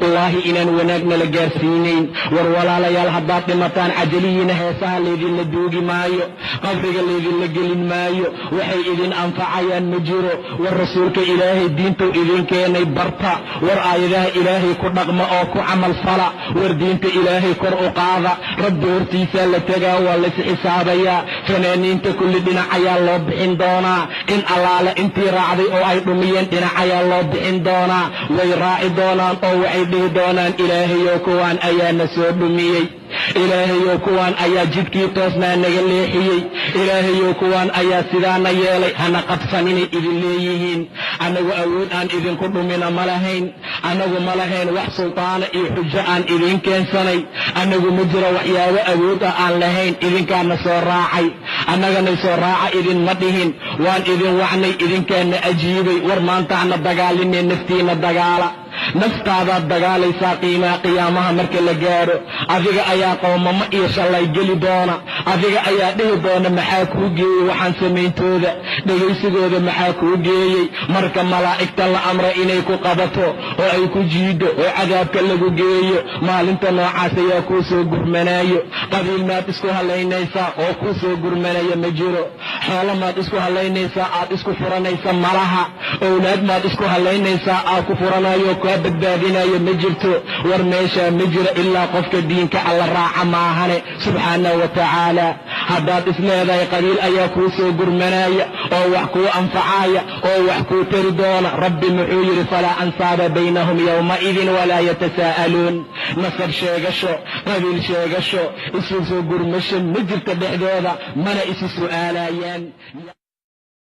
والله إنان وناقنا لقارسينين ورولا ليال حبات لمتان عجليين هيساها لذين لدوغي مايو قبرق لذين لقلين مايو وحي إذن أنفعيان مجيرو والرسولك إلهي دينتو إذن كيني برطا ورآيذاه إلهي كرنق مأوكو عمل صلاة وردينت إلهي كرء قاضة رب ورتيسا لتقاوى لسحسابيا فنانين كل دينا عيا الله بحين دونا إن الله انتي راعدي أو أي رميين دينا عيا الله بحين دونا ويراعي دونا أو وعيده دونا إلهي يوكوان أيا نسوب ميي إلهي يوكوان أيا جدكي توسنا نغليحيي إلهي يوكوان أيا سيدانا يالي هنا قد سنيني إذن ليهين أنا وأود أن إذن كل من ملهين أنا وملهين وح سلطان إحجة أن إذن كان سني أنا ومجرى وحيا وأود أن لهين إذن كان نسور راعي أنا نسور راعي إذن مدهين وأن إذن وعني إذن كان أجيبي ورمان تعنا الدقالين نفتين الدقالة naftaadaad dagaalaysaa qiimaa qiyaamaha marka la gaaro adiga ayaa qoomamo iyo shalay geli doona adiga ayaa dhihi doona maxaa kuu geeyey waxaan samayntooda dhegaysigooda maxaa kuu geeyey marka malaa'igta la amra inay ku qabato oo ay ku jiido oo cadaabka lagu geeyo maalinta noocaas ayaa kuu soo gurmanaayo qabiil maad isku halaynaysaa oo kuu soo gurmanaya ma jiro xoolo maad isku halaynaysaa aad isku furanaysa malaha owlaad maad isku halaynaysaa aad ku furanayo badbaadinayo ma jirto war meesha ma jiro ilaa qofka diinka alla raaca maahane subxaanahu wa tacaala haddaad isleedahay qabiil ayaa kuu soo gurmanaya oo wax kuu anfacaya oo wax kuu tari doona rabbi muxuu yidhi falaa ansaaba baynahum yowmaidin walaa yatasaa'aluun nasab sheegasho qabiil sheegasho isu soo gurmasho ma jirto dhexdooda mana isu su'aalayaan